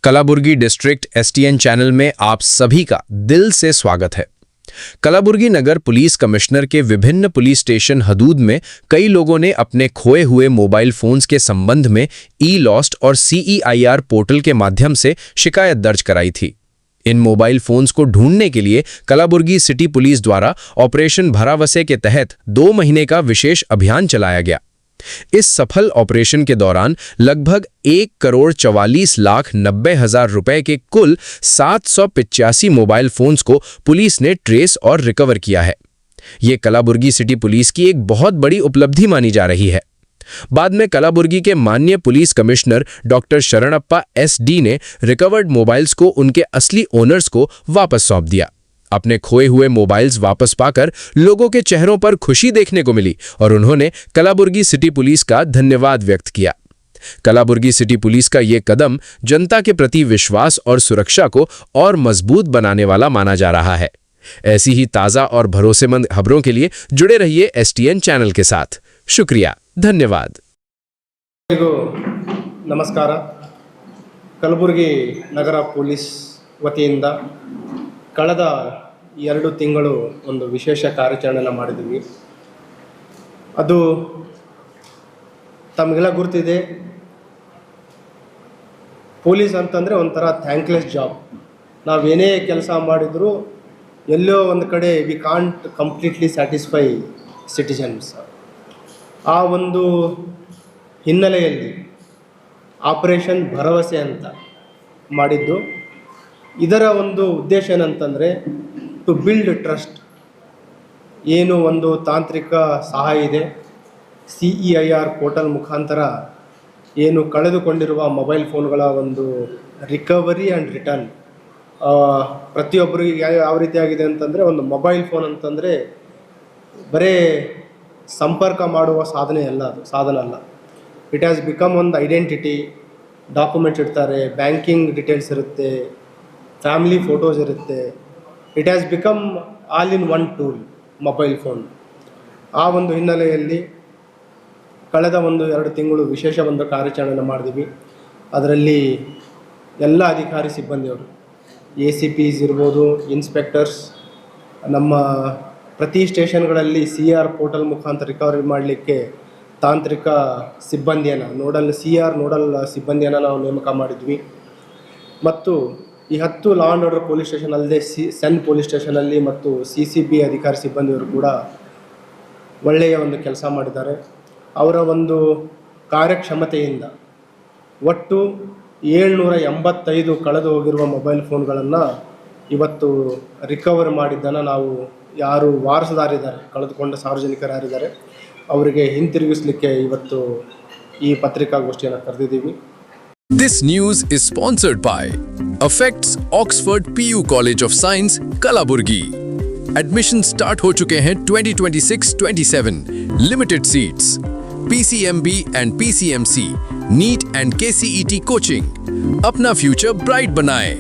कलाबुर्गी district STN channel में आप सभी का दिल से स्वागत है। कलाबुर्गी नगर पुलिस कमिश्नर के विभिन्न पुलिस स्टेशन हदूद में कई लोगों ने अपने खोए हुए मोबाइल फोन्स के संबंध में ई-लॉस्ट और CEIR पोर्टल के माध्यम से शिकायत दर्ज कराई थी। इन मोबाइल फोन्स को ढूंढने के लिए कलाबुर्गी सिटी पुलिस द्वारा ऑपरेशन भरावसे के तहत 2 महीने का विशेष अभियान चलाया गया। इस सफल ऑपरेशन के दौरान लगभग 1,44,90,000 रुपए के कुल 785 मोबाइल फोन्स को पुलिस ने ट्रेस और रिकवर किया है। ये कलाबुर्गी सिटी पुलिस की एक बहुत बड़ी उपलब्धि मानी जा रही है। बाद में कलाबुर्गी के माननीय police commissioner doctor Sharanappa SD ने रिकवर्ड मोबाइल्स को उनके असली ओनर्स को वापस सौंप दिया। अपने खोए हुए मोबाइल्स वापस पाकर लोगों के चेहरों पर खुशी देखने को मिली और उन्होंने कलाबुर्गी सिटी पुलिस का धन्यवाद व्यक्त किया। कलाबुर्गी सिटी पुलिस का ये कदम जनता के प्रति विश्वास और सुरक्षा को और मजबूत बनाने वाला माना जा रहा है। ऐसी ही ताज़ा और भरोसेमंद खबरों के लिए जुड़े रहिए STN चैनल के साथ। शुक्रिया, धन्यवाद। नमस्कार। ಕಲಬುರಗಿ ನಗರ ಪೊಲೀಸ್ ವತಿಯಿಂದ ಕಳೆದ 2 ತಿಂಗಳು ಒಂದು ವಿಶೇಷ ಕಾರ್ಯಾಚರಣೆಯನ್ನು ಮಾಡಿದ್ವಿ. ಅದು ತಮಗೆಲ್ಲ ಗೊತ್ತಿದೆ, ಪೊಲೀಸ್ ಅಂತಂದರೆ ಒಂಥರ ಥ್ಯಾಂಕ್ಲೆಸ್ ಜಾಬ್. ನಾವೇನೇ ಕೆಲಸ ಮಾಡಿದರೂ ಎಲ್ಲೋ ಒಂದು ಕಡೆ we can't completely satisfy citizens. ಆ ಒಂದು ಹಿನ್ನೆಲೆಯಲ್ಲಿ ಆಪರೇಷನ್ ಭರವಸೆ ಅಂತ ಮಾಡಿದ್ದು. ಇದರ ಒಂದು ಉದ್ದೇಶ ಏನಂತಂದರೆ ಟು ಬಿಲ್ಡ್ ಟ್ರಸ್ಟ್. ಏನು ಒಂದು ತಾಂತ್ರಿಕ ಸಹಾಯ ಇದೆ, CEIR ಪೋರ್ಟಲ್ ಮುಖಾಂತರ ಏನು ಕಳೆದುಕೊಂಡಿರುವ ಮೊಬೈಲ್ ಫೋನ್ಗಳ ಒಂದು ರಿಕವರಿ ಆ್ಯಂಡ್ ರಿಟರ್ನ್. ಪ್ರತಿಯೊಬ್ಬರಿಗೆ ಯಾವ ರೀತಿಯಾಗಿದೆ ಅಂತಂದರೆ, ಒಂದು ಮೊಬೈಲ್ ಫೋನ್ ಅಂತಂದರೆ ಬರೀ ಸಂಪರ್ಕ ಮಾಡುವ ಸಾಧನ ಅಲ್ಲ. ಇಟ್ ಹ್ಯಾಸ್ ಬಿಕಮ್ ಒಂದು ಐಡೆಂಟಿಟಿ. ಡಾಕ್ಯುಮೆಂಟ್ಸ್ ಇಡ್ತಾರೆ, ಬ್ಯಾಂಕಿಂಗ್ ಡೀಟೇಲ್ಸ್ ಇರುತ್ತೆ, ಫ್ಯಾಮಿಲಿ ಫೋಟೋಸ್ ಇರುತ್ತೆ. It has become all in one tool mobile phone. ಆ ಒಂದು ಹಿನ್ನೆಲೆಯಲ್ಲಿ ಕಳೆದ 1-2 ತಿಂಗಳು ವಿಶೇಷ ಒಂದು ಕಾರ್ಯಾಚರಣೆಯನ್ನು ಮಾಡಿದ್ವಿ. ಅದರಲ್ಲಿ ಎಲ್ಲ ಅಧಿಕಾರಿ ಸಿಬ್ಬಂದಿಯವರು, ACPs ಇರ್ಬೋದು, ಇನ್ಸ್ಪೆಕ್ಟರ್ಸ್, ನಮ್ಮ ಪ್ರತಿ ಸ್ಟೇಷನ್ಗಳಲ್ಲಿ CR ಪೋರ್ಟಲ್ ಮುಖಾಂತರ ರಿಕವರಿ ಮಾಡಲಿಕ್ಕೆ ತಾಂತ್ರಿಕ ಸಿಬ್ಬಂದಿಯನ್ನು ನೋಡಲ್ ಸಿಬ್ಬಂದಿಯನ್ನು ನಾವು ನೇಮಕ ಮಾಡಿದ್ವಿ. ಮತ್ತು ಈ 10 law and order police station ಅಲ್ಲದೆ ಸೆನ್ ಪೊಲೀಸ್ ಸ್ಟೇಷನಲ್ಲಿ ಮತ್ತು CCB ಅಧಿಕಾರಿ ಸಿಬ್ಬಂದಿಯವರು ಕೂಡ ಒಳ್ಳೆಯ ಒಂದು ಕೆಲಸ ಮಾಡಿದ್ದಾರೆ. ಅವರ ಒಂದು ಕಾರ್ಯಕ್ಷಮತೆಯಿಂದ ಒಟ್ಟು 785 ಕಳೆದು ಹೋಗಿರುವ ಮೊಬೈಲ್ ಫೋನ್ಗಳನ್ನು ಇವತ್ತು ರಿಕವರ್ ಮಾಡಿದ್ದನ್ನು ನಾವು ಯಾರು ವಾರಸುದಾರಿದ್ದಾರೆ, ಕಳೆದುಕೊಂಡ ಸಾರ್ವಜನಿಕರು ಯಾರಿದ್ದಾರೆ ಅವರಿಗೆ ಹಿಂತಿರುಗಿಸಲಿಕ್ಕೆ ಇವತ್ತು ಈ ಪತ್ರಿಕಾಗೋಷ್ಠಿಯನ್ನು ಕರೆದಿದ್ದೀವಿ. This news is sponsored by Affects Oxford PU College of Science, Kalaburgi. Admissions start हो चुके हैं 2026-27. Limited seats. PCMB and PCMC, NEET and KCET coaching. अपना फ्यूचर ब्राइट बनाएं.